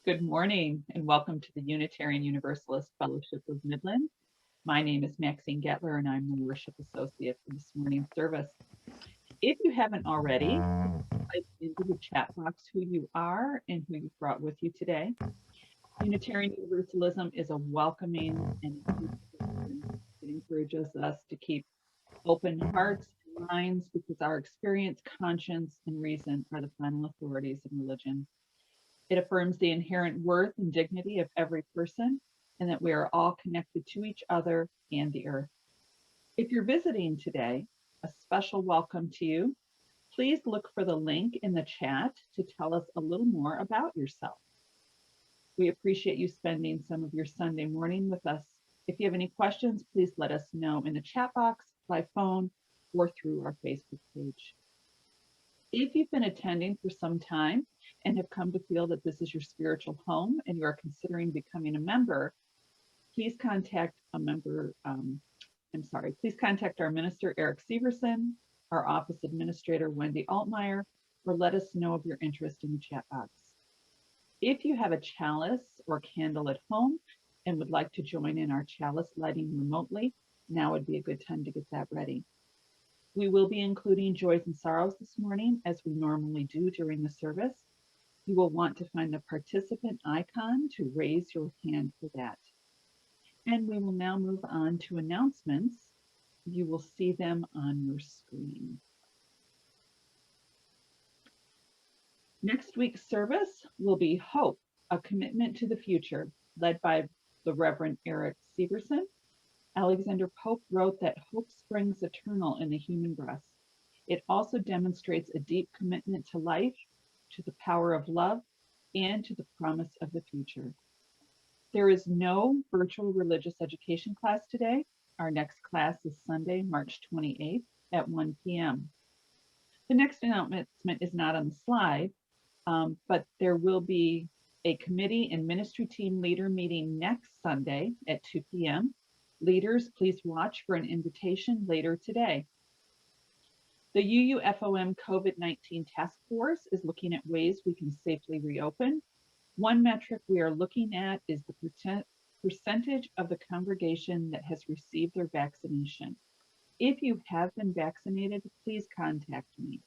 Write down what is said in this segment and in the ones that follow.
Good morning and welcome to the Unitarian Universalist Fellowship of Midland. My name is Maxine Getler and I'm the Worship Associate for this morning's service. If you haven't already, type into the chat box who you are and who you brought with you today. Unitarian Universalism is a welcoming and it encourages us to keep open hearts and minds because our experience, conscience, and reason are the final authorities in religion. It affirms the inherent worth and dignity of every person and that we are all connected to each other and the earth. If you're visiting today, a special welcome to you. Please look for the link in the chat to tell us a little more about yourself. We appreciate you spending some of your Sunday morning with us. If you have any questions, please let us know in the chat box, by phone, or through our Facebook page. If you've been attending for some time and have come to feel that this is your spiritual home and you are considering becoming a member, please contact please contact our minister, Eric Severson, our office administrator, Wendy Altmeyer, or let us know of your interest in the chat box. If you have a chalice or candle at home and would like to join in our chalice lighting remotely, now would be a good time to get that ready. We will be including joys and sorrows this morning, as we normally do during the service. You will want to find the participant icon to raise your hand for that. And we will now move on to announcements. You will see them on your screen. Next week's service will be Hope, a Commitment to the Future, led by the Reverend Eric Severson. Alexander Pope wrote that hope springs eternal in the human breast. It also demonstrates a deep commitment to life, to the power of love, and to the promise of the future. There is no virtual religious education class today. Our next class is Sunday, March 28th at 1 p.m. The next announcement is not on the slide, but there will be a committee and ministry team leader meeting next Sunday at 2 p.m. Leaders, please watch for an invitation later today. The UUFOM COVID-19 Task Force is looking at ways we can safely reopen. One metric we are looking at is the percentage of the congregation that has received their vaccination. If you have been vaccinated, please contact me.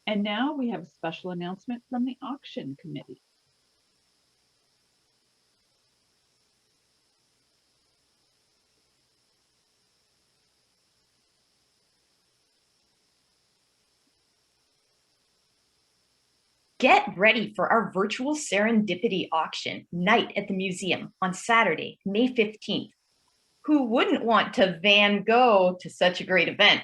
And now we have a special announcement from the auction committee. Get ready for our virtual serendipity auction night at the museum on Saturday, May 15th. Who wouldn't want to Van Gogh to such a great event?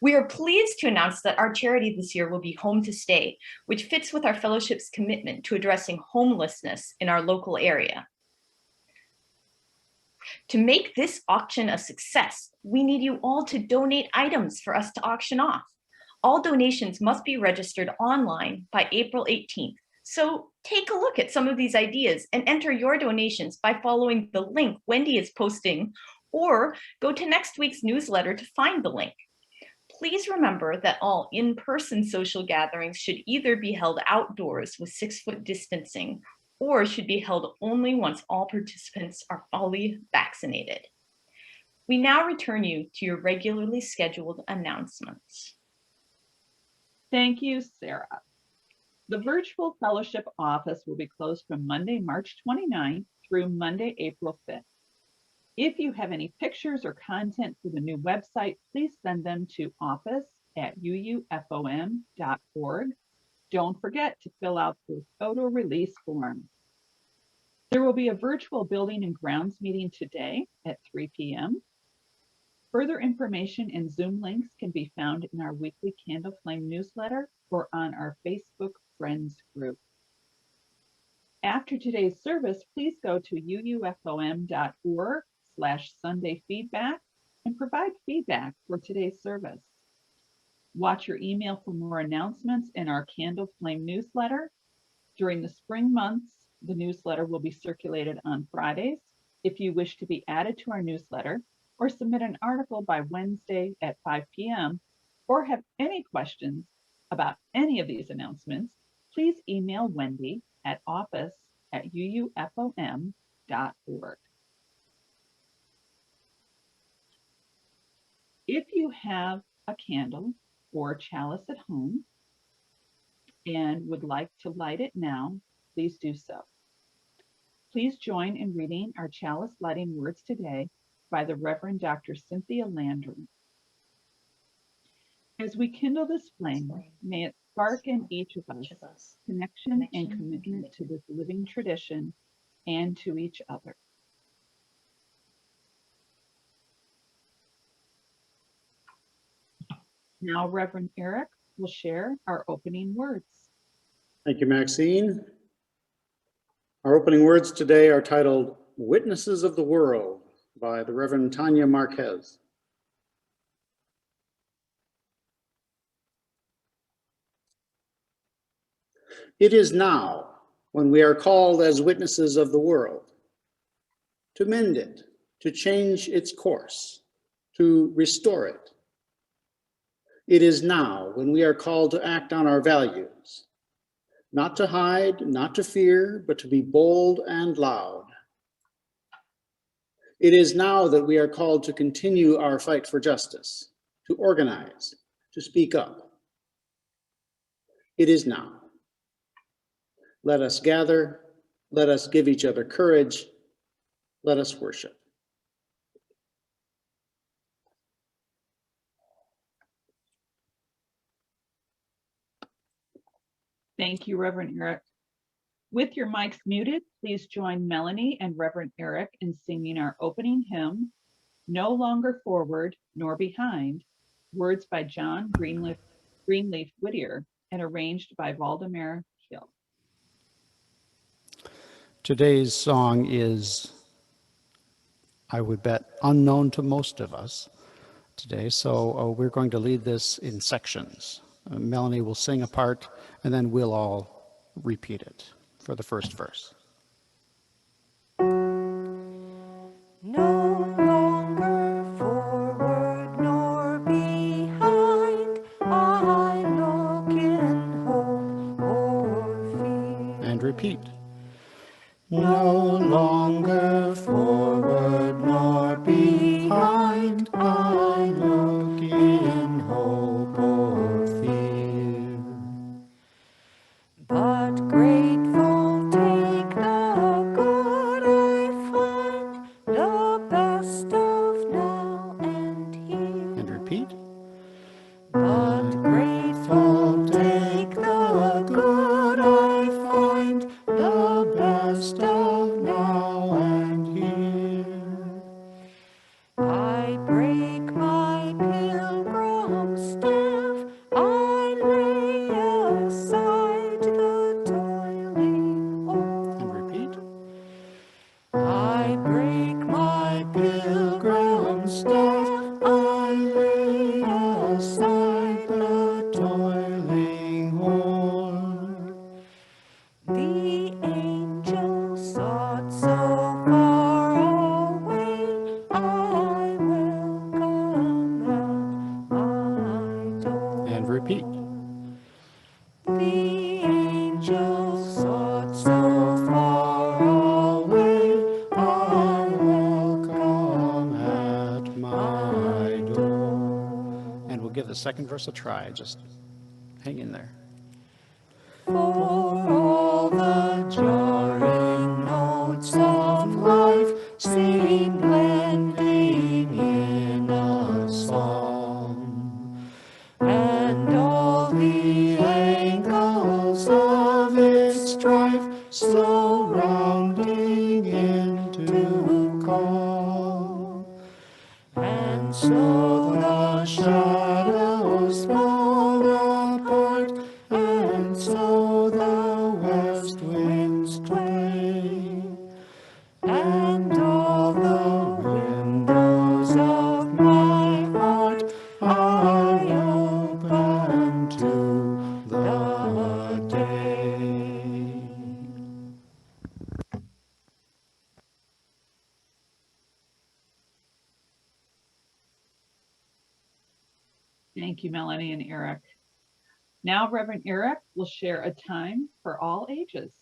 We are pleased to announce that our charity this year will be Home to Stay, which fits with our fellowship's commitment to addressing homelessness in our local area. To make this auction a success, we need you all to donate items for us to auction off. All donations must be registered online by April 18th. So take a look at some of these ideas and enter your donations by following the link Wendy is posting, or go to next week's newsletter to find the link. Please remember that all in-person social gatherings should either be held outdoors with 6-foot distancing or should be held only once all participants are fully vaccinated. We now return you to your regularly scheduled announcements. Thank you, Sarah. The virtual fellowship office will be closed from Monday, March 29th through Monday, April 5th. If you have any pictures or content for the new website, please send them to office@uufom.org. Don't forget to fill out the photo release form. There will be a virtual building and grounds meeting today at 3 p.m. Further information and Zoom links can be found in our weekly Candle Flame newsletter or on our Facebook Friends group. After today's service, please go to uufom.org/Sunday feedback and provide feedback for today's service. Watch your email for more announcements in our Candle Flame newsletter. During the spring months, the newsletter will be circulated on Fridays. If you wish to be added to our newsletter or submit an article by Wednesday at 5 p.m. or have any questions about any of these announcements, please email Wendy at office uufom.org. If you have a candle or chalice at home and would like to light it now, please do so. Please join in reading our chalice lighting words today by the Reverend Dr. Cynthia Landrum. As we kindle this flame, may it spark in each of us connection and commitment to this living tradition and to each other. Now, Reverend Eric will share our opening words. Thank you, Maxine. Our opening words today are titled Witnesses of the World by the Reverend Tanya Marquez. It is now, when we are called as witnesses of the world, to mend it, to change its course, to restore it. It is now, when we are called to act on our values, not to hide, not to fear, but to be bold and loud. It is now that we are called to continue our fight for justice, to organize, to speak up. It is now. Let us gather, let us give each other courage, let us worship. Thank you, Reverend Eric. With your mics muted, please join Melanie and Reverend Eric in singing our opening hymn, No Longer Forward Nor Behind, words by John Greenleaf Whittier and arranged by Valdemar Hill. Today's song is, I would bet, unknown to most of us today, so we're going to lead this in sections. Melanie will sing a part, and then we'll all repeat it for the first verse. No longer forward nor behind, I look in hope or fear. And repeat. No longer forward nor behind, I look in hope or fear. But grateful take the good I find, the best of now and here. And repeat. But grateful take the good I find, the best of now and here. I break my pilgrim staff, I lay aside the toiling oar. And repeat. I break my pilgrim staff, I lay aside the toiling oar. The angel sought so far away, I will come at my door. And repeat. The angel sought so far away, I will come At my door. And we'll give the second verse a try. Just hang in there. For all the jarring notes of life seem blending in a song, and all the angles of its strife so rounding into calm. And so the shadows fall apart, and so the west winds sway, and all the windows of my heart I open to the day. Thank you, Melanie and Eric. Now, Reverend Eric will share a time for all ages.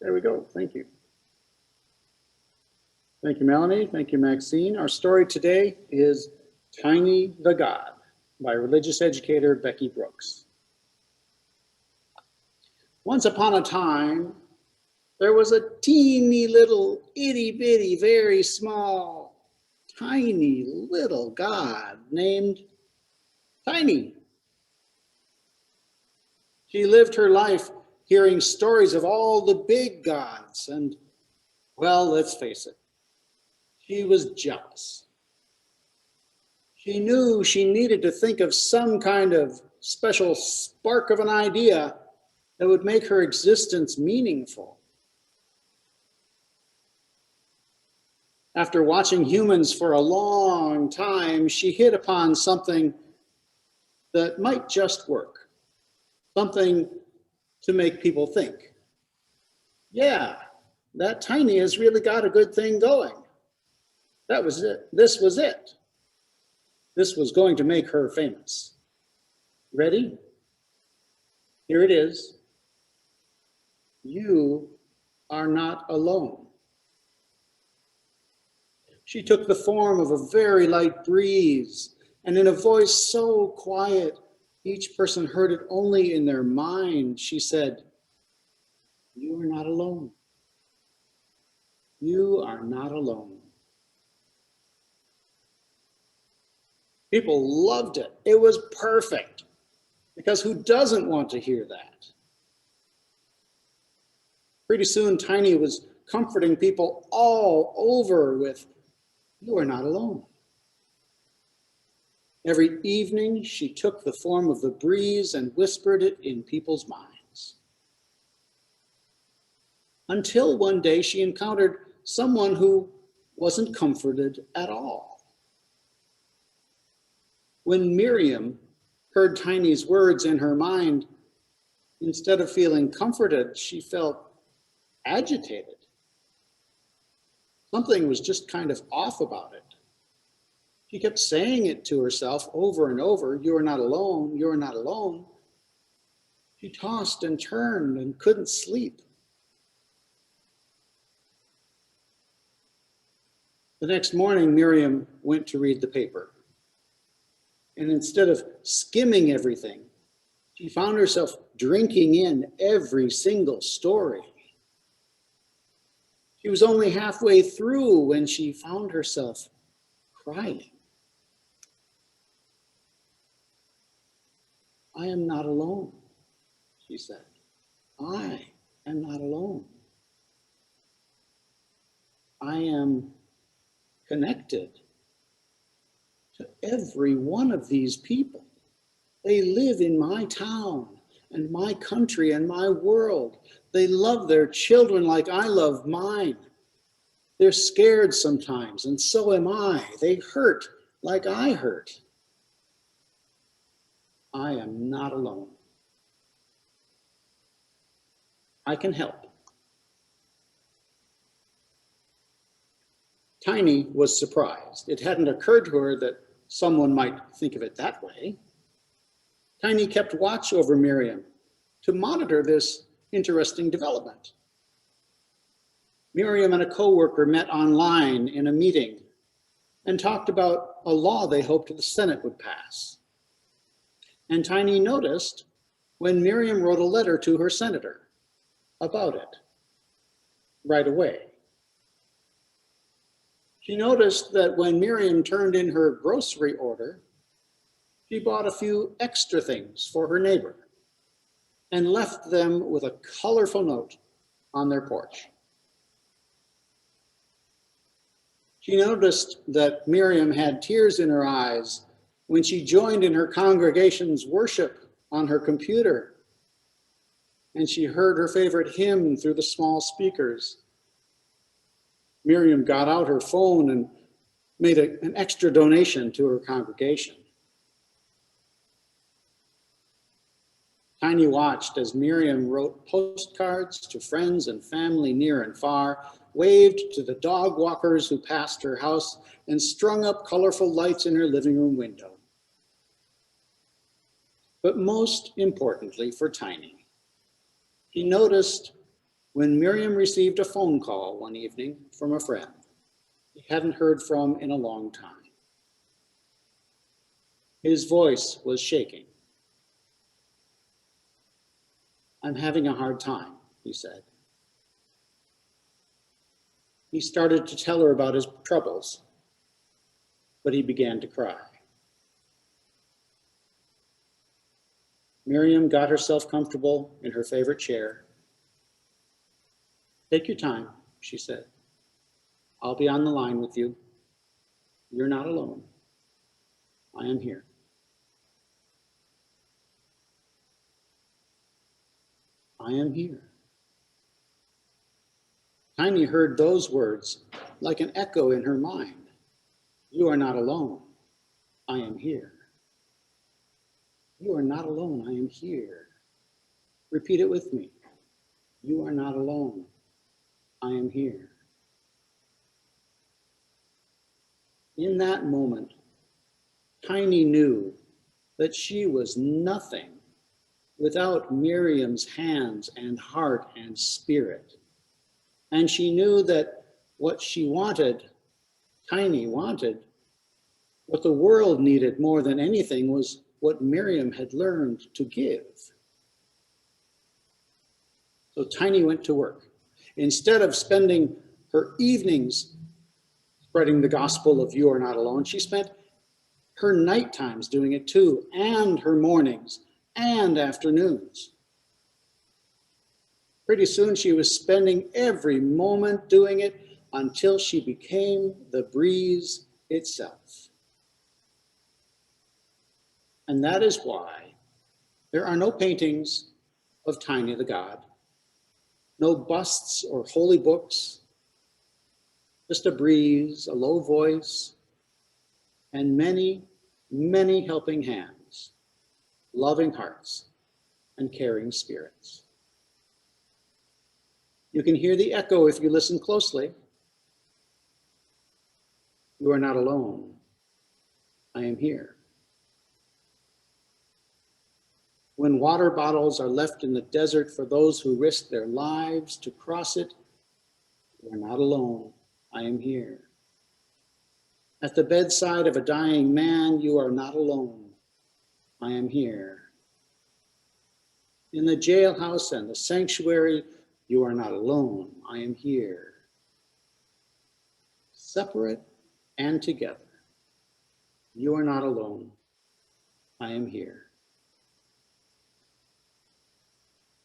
There we go. Thank you. Thank you, Melanie. Thank you, Maxine. Our story today is Tiny the God by religious educator Becky Brooks. Once upon a time, there was a teeny little itty bitty, very small, tiny little God named Tiny. She lived her life hearing stories of all the big gods, and, well, let's face it, she was jealous. She knew she needed to think of some kind of special spark of an idea that would make her existence meaningful. After watching humans for a long time, she hit upon something that might just work, something to make people think. Yeah, that Tiny has really got a good thing going. That was it. This was it. This was going to make her famous. Ready? Here it is. You are not alone. She took the form of a very light breeze, and in a voice so quiet, each person heard it only in their mind, she said, "You are not alone. You are not alone." People loved it. It was perfect, because who doesn't want to hear that? Pretty soon, Tiny was comforting people all over with, "You are not alone." Every evening, she took the form of the breeze and whispered it in people's minds. Until one day she encountered someone who wasn't comforted at all. When Miriam heard Tiny's words in her mind, instead of feeling comforted, she felt agitated. Something was just kind of off about it. She kept saying it to herself over and over, "You are not alone, you are not alone." She tossed and turned and couldn't sleep. The next morning, Miriam went to read the paper. And instead of skimming everything, she found herself drinking in every single story. She was only halfway through when she found herself crying. "I am not alone," she said. "I am not alone. I am connected to every one of these people. They live in my town and my country and my world. They love their children like I love mine. They're scared sometimes, and so am I. They hurt like I hurt. I am not alone. I can help." Tiny was surprised. It hadn't occurred to her that someone might think of it that way. Tiny kept watch over Miriam to monitor this interesting development. Miriam and a coworker met online in a meeting and talked about a law they hoped the Senate would pass. And Tiny noticed when Miriam wrote a letter to her senator about it right away. She noticed that when Miriam turned in her grocery order, she bought a few extra things for her neighbor and left them with a colorful note on their porch. She noticed that Miriam had tears in her eyes when she joined in her congregation's worship on her computer, and she heard her favorite hymn through the small speakers. Miriam got out her phone and made an extra donation to her congregation. Tiny watched as Miriam wrote postcards to friends and family near and far, waved to the dog walkers who passed her house, and strung up colorful lights in her living room window. But most importantly for Tiny, he noticed when Miriam received a phone call one evening from a friend he hadn't heard from in a long time. His voice was shaking. "I'm having a hard time," he said. He started to tell her about his troubles, but he began to cry. Miriam got herself comfortable in her favorite chair. "Take your time," she said. "I'll be on the line with you. You're not alone. I am here." I am here. Tiny heard those words like an echo in her mind. You are not alone. I am here. You are not alone. I am here. Repeat it with me. You are not alone. I am here. In that moment, Tiny knew that she was nothing without Miriam's hands and heart and spirit. And she knew that what she wanted, Tiny wanted, what the world needed more than anything was what Miriam had learned to give. So Tiny went to work. Instead of spending her evenings spreading the gospel of you are not alone, she spent her night times doing it too, and her mornings and afternoons. Pretty soon she was spending every moment doing it until she became the breeze itself. And that is why there are no paintings of Tiny the God, no busts or holy books, just a breeze, a low voice, and many, many helping hands, loving hearts, and caring spirits. You can hear the echo if you listen closely. You are not alone. I am here. When water bottles are left in the desert for those who risk their lives to cross it, you are not alone. I am here. At the bedside of a dying man, you are not alone. I am here. In the jailhouse and the sanctuary, you are not alone. I am here. Separate and together, you are not alone. I am here.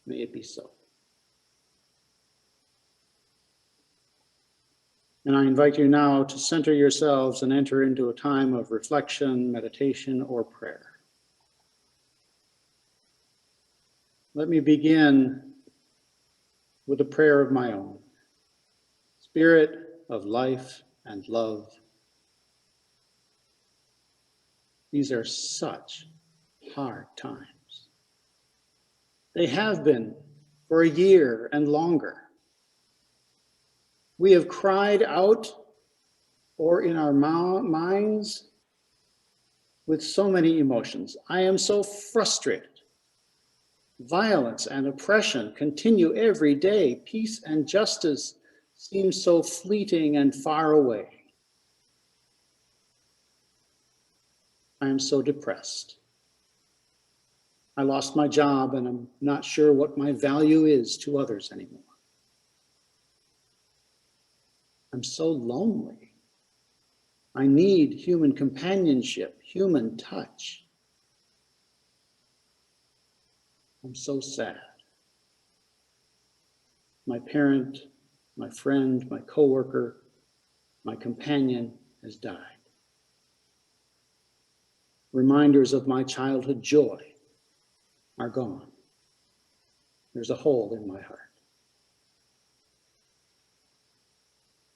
May it be so. And I invite you now to center yourselves and enter into a time of reflection, meditation, or prayer. Let me begin with a prayer of my own. Spirit of life and love, these are such hard times. They have been for a year and longer. We have cried out or in our minds with so many emotions. I am so frustrated. Violence and oppression continue every day. Peace and justice seem so fleeting and far away. I am so depressed. I lost my job and I'm not sure what my value is to others anymore. I'm so lonely. I need human companionship, human touch. I'm so sad. My parent, my friend, my coworker, my companion has died. Reminders of my childhood joy are gone. There's a hole in my heart.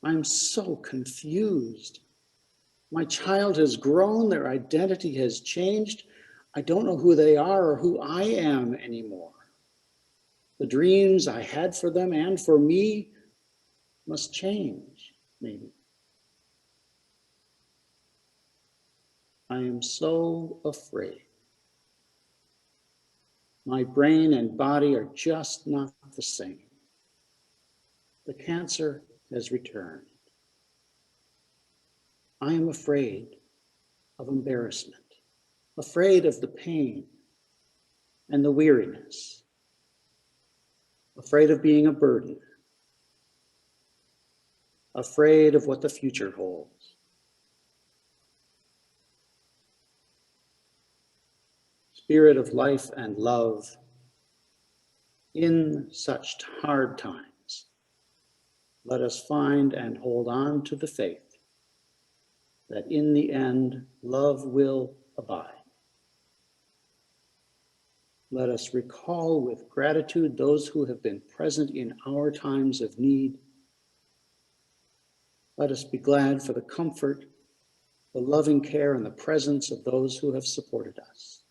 I'm so confused. My child has grown, their identity has changed. I don't know who they are or who I am anymore. The dreams I had for them and for me must change, maybe. I am so afraid. My brain and body are just not the same. The cancer has returned. I am afraid of embarrassment, afraid of the pain and the weariness, afraid of being a burden, afraid of what the future holds. Spirit of life and love, in such hard times, let us find and hold on to the faith that in the end, love will abide. Let us recall with gratitude those who have been present in our times of need. Let us be glad for the comfort, the loving care, and the presence of those who have supported us.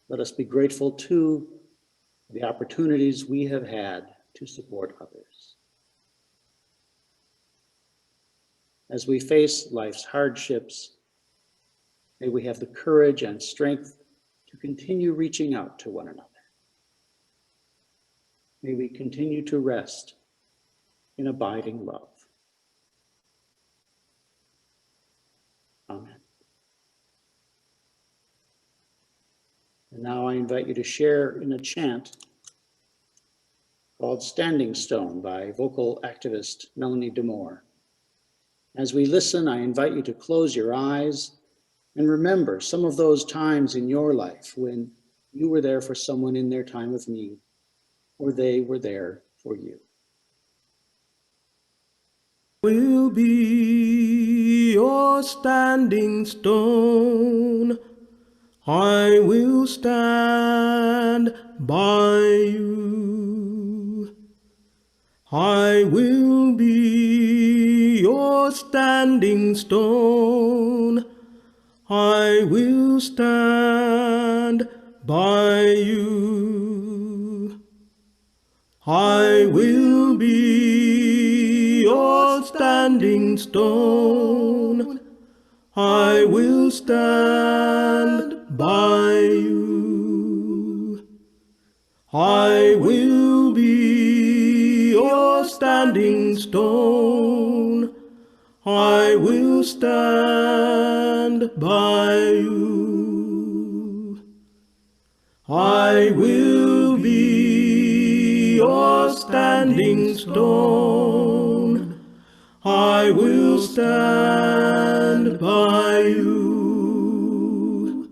Let us be grateful too for the opportunities we have had to support others. As we face life's hardships, may we have the courage and strength to continue reaching out to one another. May we continue to rest in abiding love. Amen. And now I invite you to share in a chant called Standing Stone by vocal activist Melanie DeMore. As we listen, I invite you to close your eyes and remember some of those times in your life when you were there for someone in their time of need, or they were there for you. Will be your standing stone. I will stand by you. I will be your standing stone. I will stand by you. I will be your standing stone. I will stand by you. I will be your standing stone. I will stand by you. I will be your standing stone. I will stand by you.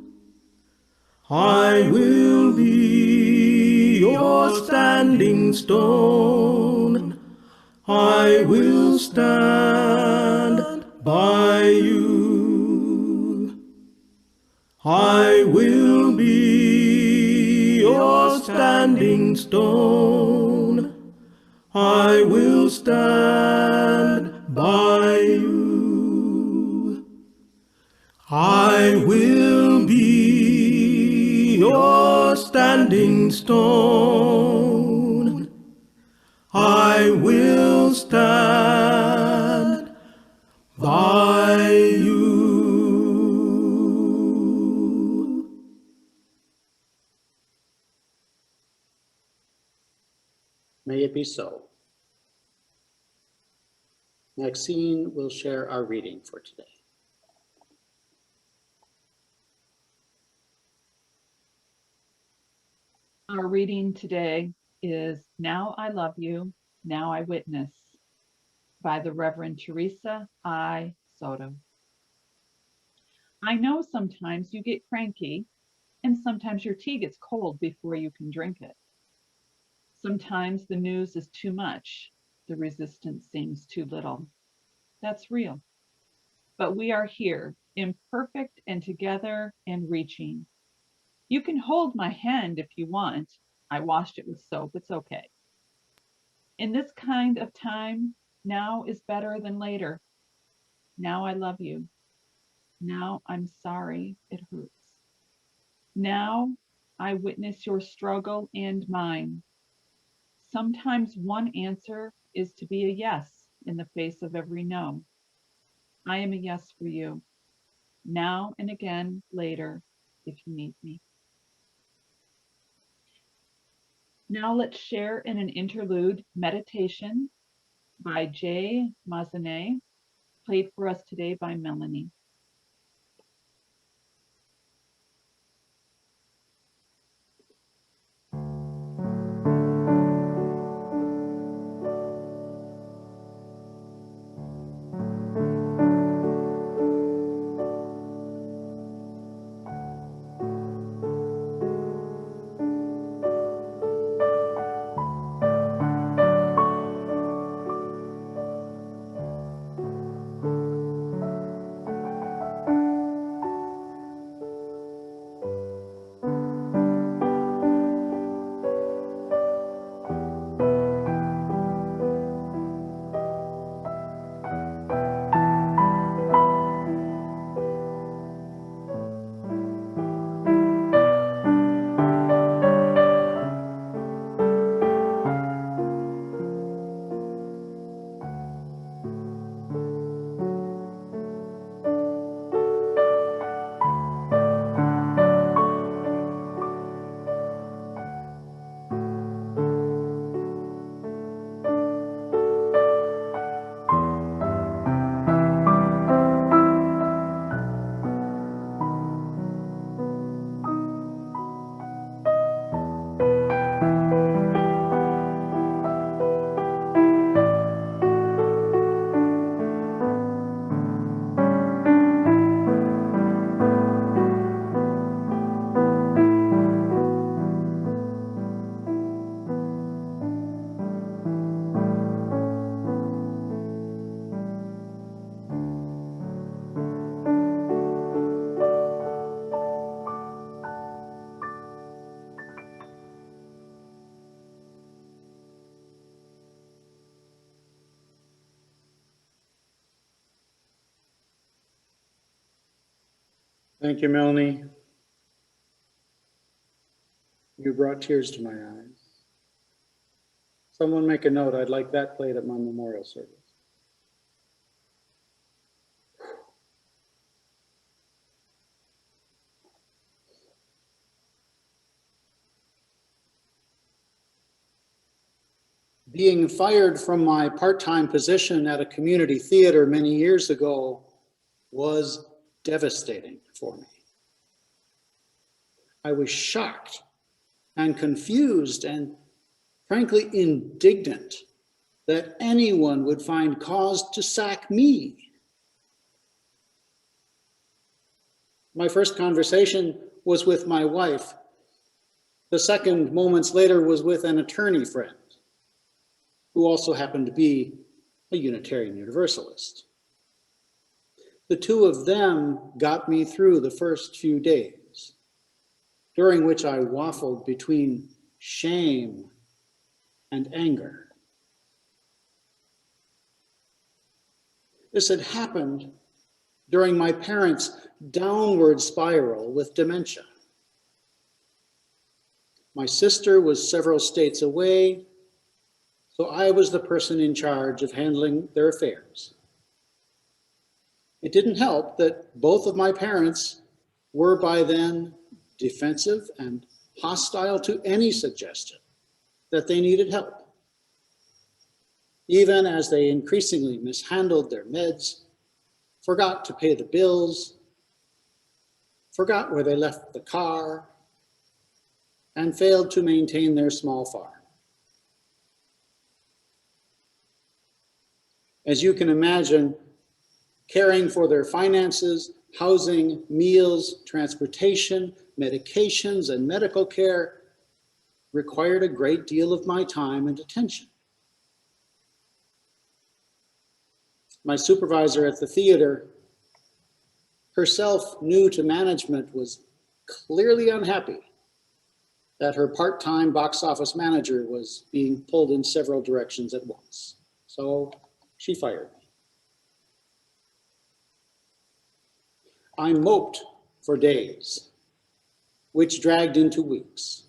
I will be your standing stone. I will stand by you. I will be your standing stone. I will stand by you. I will be your standing stone. I will stand by you. May it be so. Maxine will share our reading for today. Our reading today is Now I Love You, Now I Witness by the Reverend Teresa I. Soto. I know sometimes you get cranky and sometimes your tea gets cold before you can drink it. Sometimes the news is too much, the resistance seems too little. That's real. But we are here, imperfect and together and reaching. You can hold my hand if you want. I washed it with soap, it's okay. In this kind of time, now is better than later. Now I love you. Now I'm sorry it hurts. Now I witness your struggle and mine. Sometimes one answer is to be a yes in the face of every no. I am a yes for you, now and again later if you need me. Now let's share in an interlude meditation by Jay Mazanet, played for us today by Melanie. Thank you, Melanie. You brought tears to my eyes. Someone make a note. I'd like that played at my memorial service. Being fired from my part-time position at a community theater many years ago was devastating for me. I was shocked and confused and frankly indignant that anyone would find cause to sack me. My first conversation was with my wife. The second, moments later, was with an attorney friend who also happened to be a Unitarian Universalist. The two of them got me through the first few days, during which I waffled between shame and anger. This had happened during my parents' downward spiral with dementia. My sister was several states away, so I was the person in charge of handling their affairs. It didn't help that both of my parents were by then defensive and hostile to any suggestion that they needed help, even as they increasingly mishandled their meds, forgot to pay the bills, forgot where they left the car, and failed to maintain their small farm. As you can imagine, caring for their finances, housing, meals, transportation, medications, and medical care required a great deal of my time and attention. My supervisor at the theater, herself new to management, was clearly unhappy that her part-time box office manager was being pulled in several directions at once. So she fired me. I moped for days, which dragged into weeks.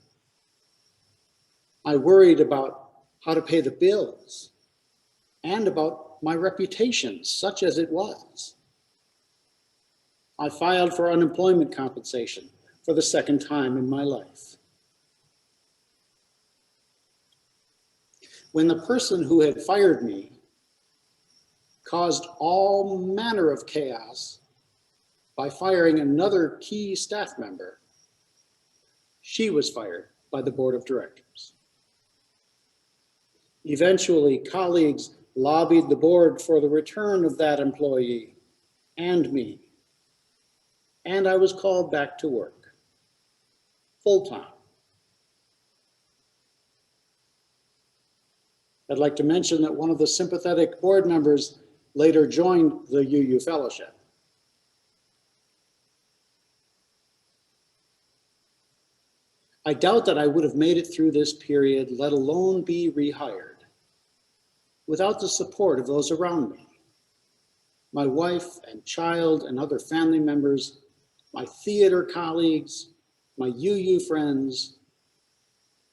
I worried about how to pay the bills and about my reputation, such as it was. I filed for unemployment compensation for the second time in my life. when the person who had fired me caused all manner of chaos by firing another key staff member, she was fired by the board of directors. Eventually, colleagues lobbied the board for the return of that employee and me, and I was called back to work, full-time. I'd like to mention that one of the sympathetic board members later joined the UU Fellowship. I doubt that I would have made it through this period, let alone be rehired, without the support of those around me. My wife and child and other family members, my theater colleagues, my UU friends,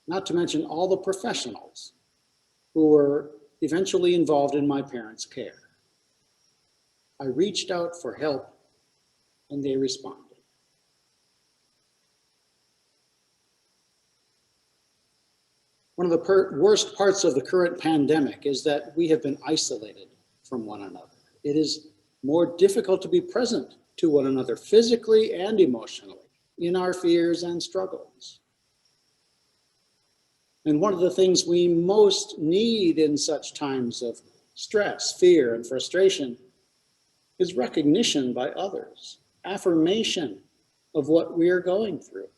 not to mention all the professionals who were eventually involved in my parents' care. I reached out for help and they responded. One of the worst parts of the current pandemic is that we have been isolated from one another. It is more difficult to be present to one another physically and emotionally in our fears and struggles. And one of the things we most need in such times of stress, fear, and frustration is recognition by others, affirmation of what we are going through.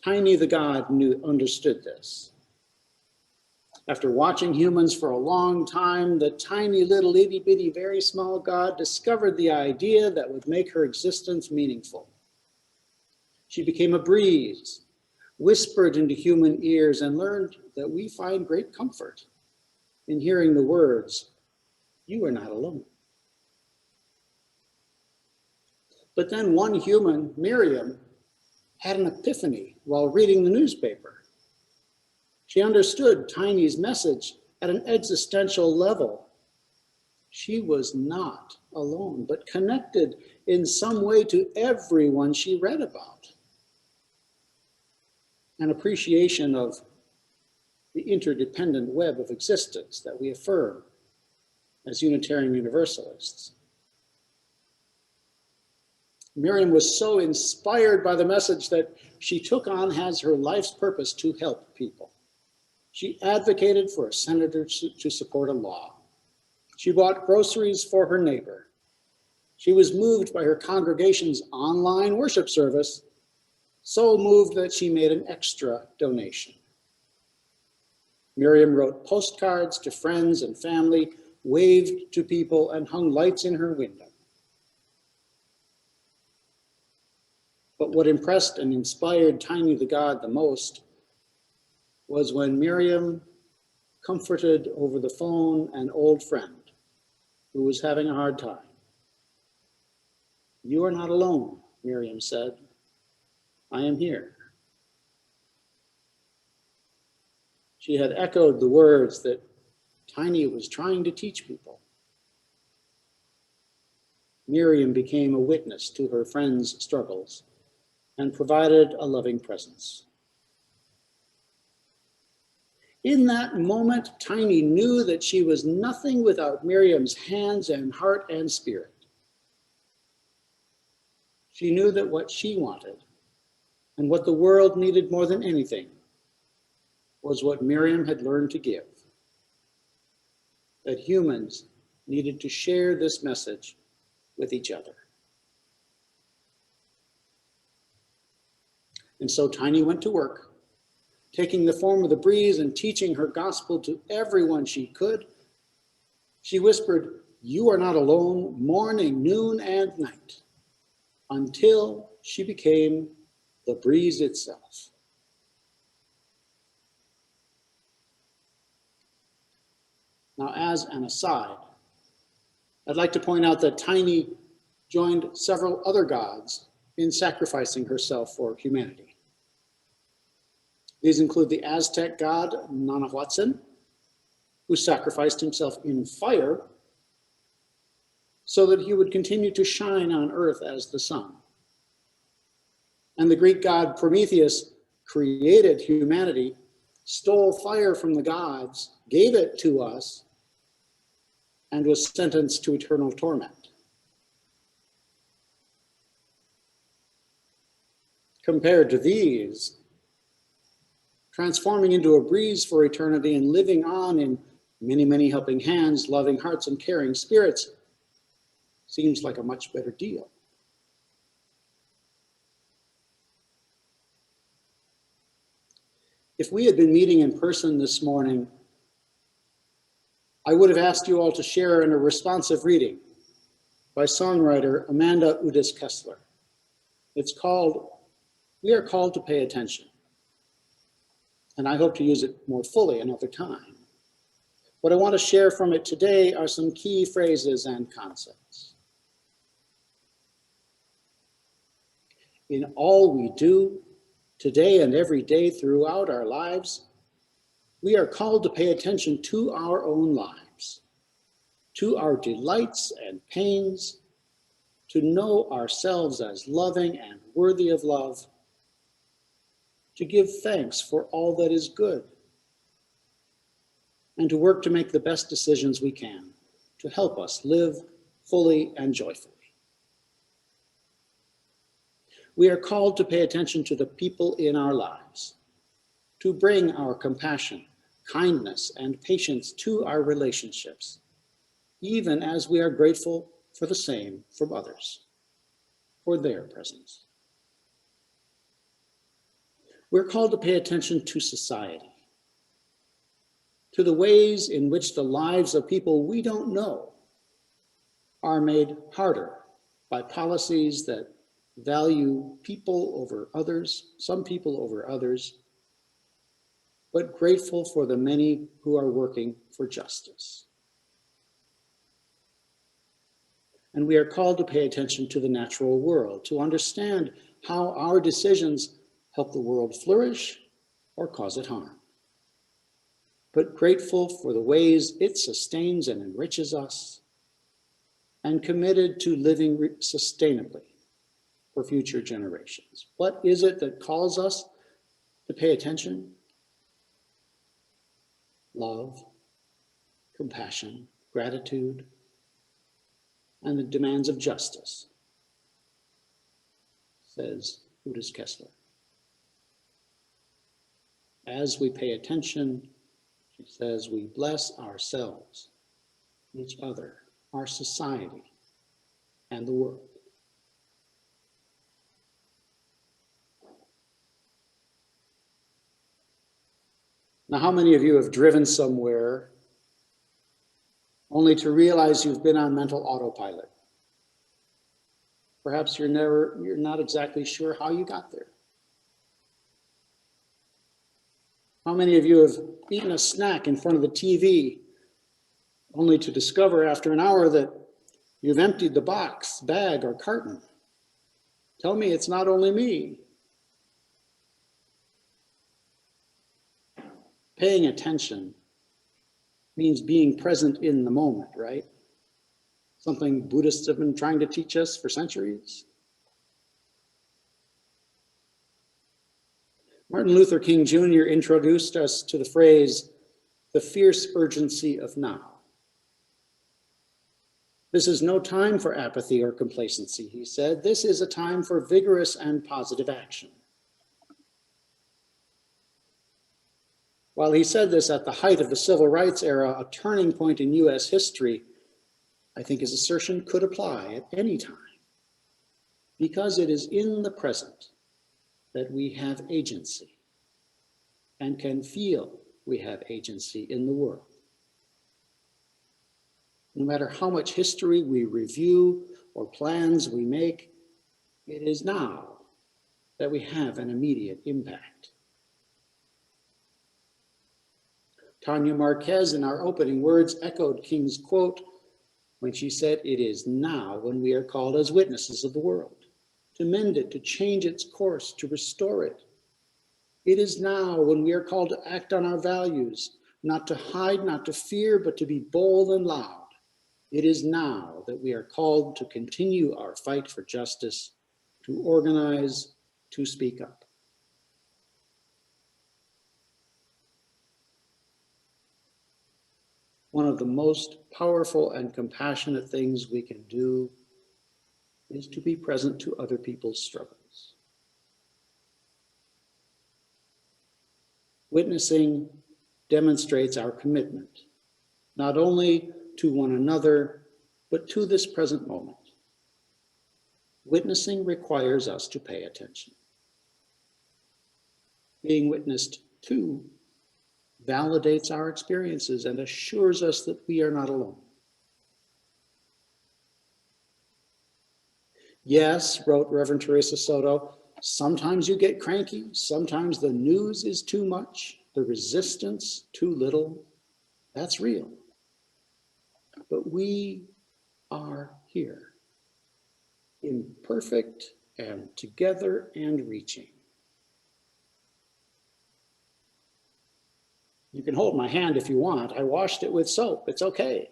Tiny the God understood this. After watching humans for a long time, the tiny little itty bitty, very small God discovered the idea that would make her existence meaningful. She became a breeze, whispered into human ears, and learned that we find great comfort in hearing the words, "You are not alone." But then one human, Miriam, had an epiphany while reading the newspaper. She understood Tiny's message at an existential level. She was not alone, but connected in some way to everyone she read about. An appreciation of the interdependent web of existence that we affirm as Unitarian Universalists. Miriam was so inspired by the message that she took on as her life's purpose to help people. She advocated for a senator to support a law. She bought groceries for her neighbor. She was moved by her congregation's online worship service, so moved that she made an extra donation. Miriam wrote postcards to friends and family, waved to people, and hung lights in her window. But what impressed and inspired Tiny the God the most was when Miriam comforted over the phone an old friend who was having a hard time. "You are not alone," Miriam said. "I am here." She had echoed the words that Tiny was trying to teach people. Miriam became a witness to her friend's struggles and provided a loving presence. In that moment, Tiny knew that she was nothing without Miriam's hands and heart and spirit. She knew that what she wanted and what the world needed more than anything was what Miriam had learned to give, that humans needed to share this message with each other. And so Tiny went to work, taking the form of the breeze and teaching her gospel to everyone she could. She whispered, "You are not alone," morning, noon, and night, until she became the breeze itself. Now, as an aside, I'd like to point out that Tiny joined several other gods in sacrificing herself for humanity. These include the Aztec god Nanahuatzin, who sacrificed himself in fire so that he would continue to shine on earth as the sun. And the Greek god Prometheus created humanity, stole fire from the gods, gave it to us, and was sentenced to eternal torment. Compared to these, transforming into a breeze for eternity and living on in many, many helping hands, loving hearts, and caring spirits seems like a much better deal. If we had been meeting in person this morning, I would have asked you all to share in a responsive reading by songwriter Amanda Udis Kessler. It's called, "We Are Called to Pay Attention." And I hope to use it more fully another time. What I want to share from it today are some key phrases and concepts. In all we do, today and every day throughout our lives, we are called to pay attention to our own lives, to our delights and pains, to know ourselves as loving and worthy of love, to give thanks for all that is good, and to work to make the best decisions we can to help us live fully and joyfully. We are called to pay attention to the people in our lives, to bring our compassion, kindness, and patience to our relationships, even as we are grateful for the same from others, for their presence. We're called to pay attention to society, to the ways in which the lives of people we don't know are made harder by policies that value people over others, some people over others, but grateful for the many who are working for justice. And we are called to pay attention to the natural world, to understand how our decisions help the world flourish or cause it harm, but grateful for the ways it sustains and enriches us, and committed to living sustainably for future generations. What is it that calls us to pay attention? Love, compassion, gratitude, and the demands of justice, says Udis Kessler. As we pay attention, she says, we bless ourselves, each other, our society, and the world. Now, how many of you have driven somewhere only to realize you've been on mental autopilot? Perhaps you're not exactly sure how you got there. How many of you have eaten a snack in front of the TV only to discover after an hour that you've emptied the box, bag, or carton? Tell me it's not only me. Paying attention means being present in the moment, right? Something Buddhists have been trying to teach us for centuries. Martin Luther King Jr. introduced us to the phrase, the fierce urgency of now. This is no time for apathy or complacency, he said. This is a time for vigorous and positive action. While he said this at the height of the civil rights era, a turning point in US history, I think his assertion could apply at any time, because it is in the present that we have agency and can feel we have agency in the world. No matter how much history we review or plans we make, it is now that we have an immediate impact. Tanya Marquez, in our opening words, echoed King's quote when she said, "It is now when we are called as witnesses of the world, to mend it, to change its course, to restore it. It is now when we are called to act on our values, not to hide, not to fear, but to be bold and loud. It is now that we are called to continue our fight for justice, to organize, to speak up." one of the most powerful and compassionate things we can do is to be present to other people's struggles. Witnessing demonstrates our commitment, not only to one another, but to this present moment. Witnessing requires us to pay attention. Being witnessed to validates our experiences and assures us that we are not alone. Yes, wrote Reverend Teresa Soto, sometimes you get cranky, sometimes the news is too much, the resistance too little. That's real. But we are here, imperfect and together and reaching. You can hold my hand if you want. I washed it with soap. It's okay.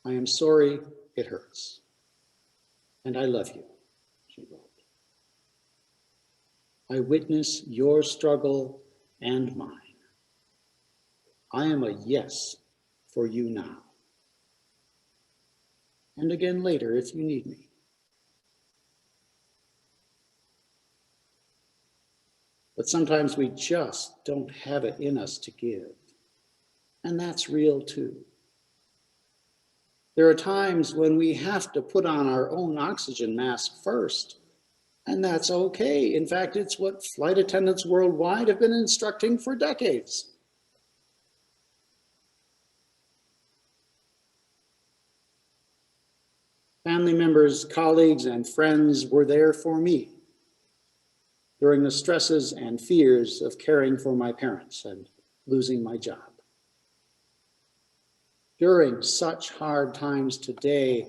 I am sorry it hurts. And I love you, she wrote. I witness your struggle and mine. I am a yes for you now. And again later if you need me. But sometimes we just don't have it in us to give. And that's real too. There are times when we have to put on our own oxygen mask first, and that's okay. In fact, it's what flight attendants worldwide have been instructing for decades. Family members, colleagues, and friends were there for me during the stresses and fears of caring for my parents and losing my job. During such hard times today,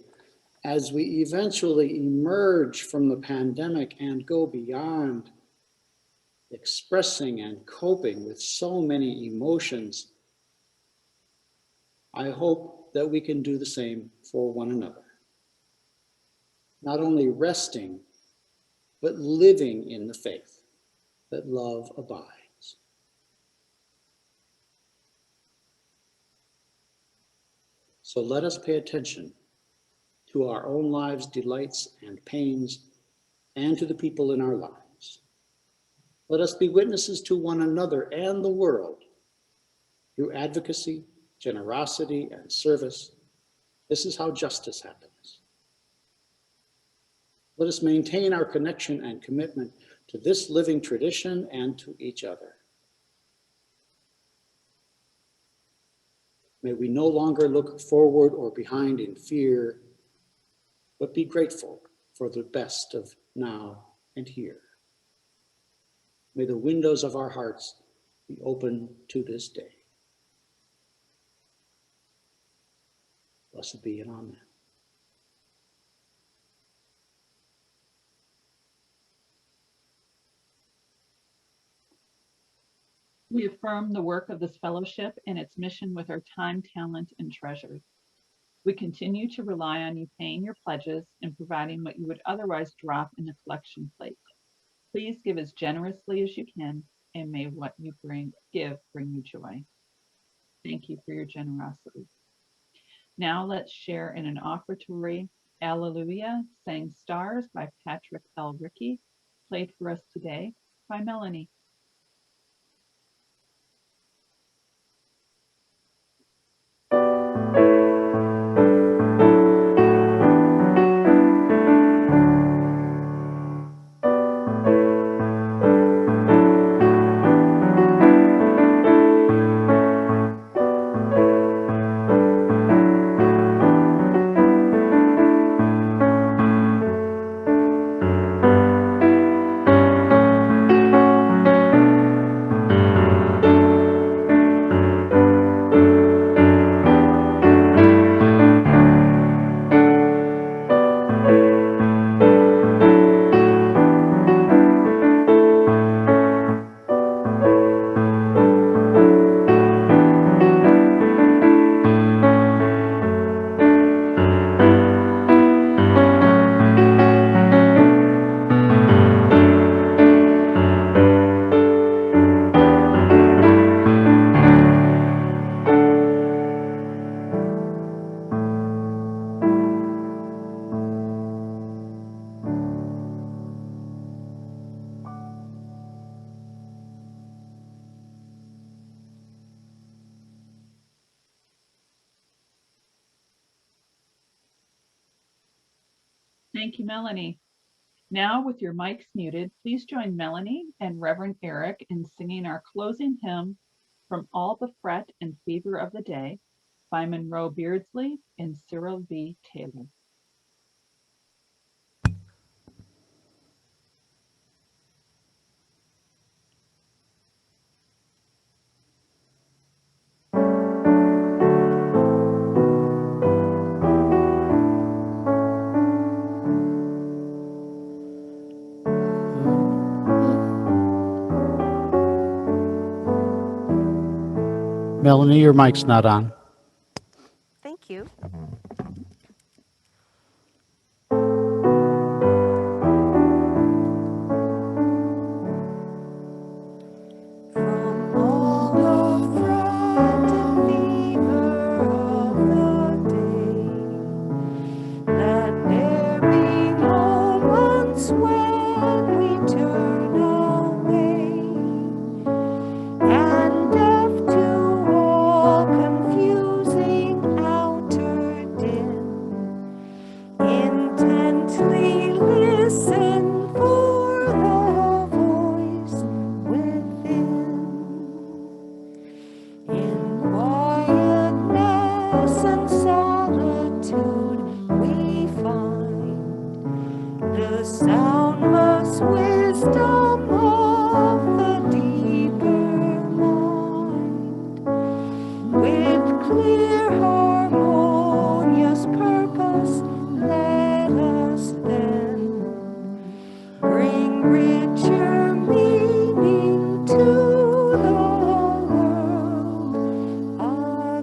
as we eventually emerge from the pandemic and go beyond, expressing and coping with so many emotions, I hope that we can do the same for one another. Not only resting, but living in the faith that love abides. So let us pay attention to our own lives' delights and pains, and to the people in our lives. Let us be witnesses to one another and the world through advocacy, generosity, and service. This is how justice happens. Let us maintain our connection and commitment to this living tradition and to each other. May we no longer look forward or behind in fear, but be grateful for the best of now and here. May the windows of our hearts be open to this day. Blessed be and amen. We affirm the work of this fellowship and its mission with our time, talent, and treasures. We continue to rely on you paying your pledges and providing what you would otherwise drop in the collection plate. Please give as generously as you can, and may what you bring you joy. Thank you for your generosity. Now let's share in an offertory, Alleluia, Sang Stars by Patrick L. Rickey, played for us today by Melanie. Thank you, Melanie. Now, with your mics muted, please join Melanie and Reverend Eric in singing our closing hymn, From All the Fret and Fever of the Day, by Monroe Beardsley and Cyril V. Taylor. Melanie, your mic's not on. Thank you. From all the fret and fever of the day, let there be moments when we turn away, and deaf to all confusing outer din, intently listen for the voice within. In quietness and solitude we find the soundless wisdom of the deeper mind. With clear harmonious purpose, let us then bring richer meaning to the world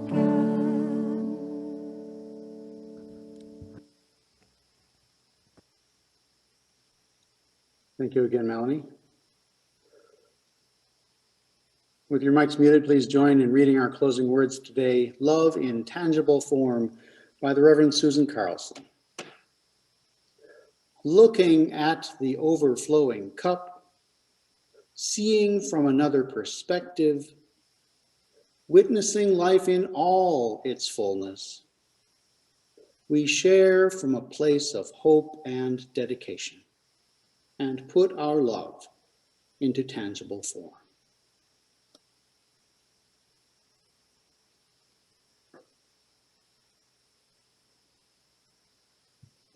again. Thank you again, Melanie. With your mics muted, please join in reading our closing words today, Love in Tangible Form, by the Reverend Susan Carlson. Looking at the overflowing cup, seeing from another perspective, witnessing life in all its fullness, we share from a place of hope and dedication, and put our love into tangible form.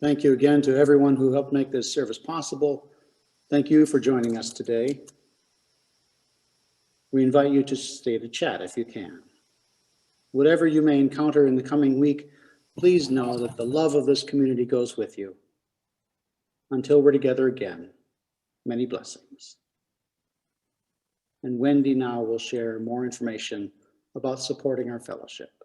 Thank you again to everyone who helped make this service possible. Thank you for joining us today. We invite you to stay to chat if you can. Whatever you may encounter in the coming week, please know that the love of this community goes with you. Until we're together again, many blessings. And Wendy now will share more information about supporting our fellowship.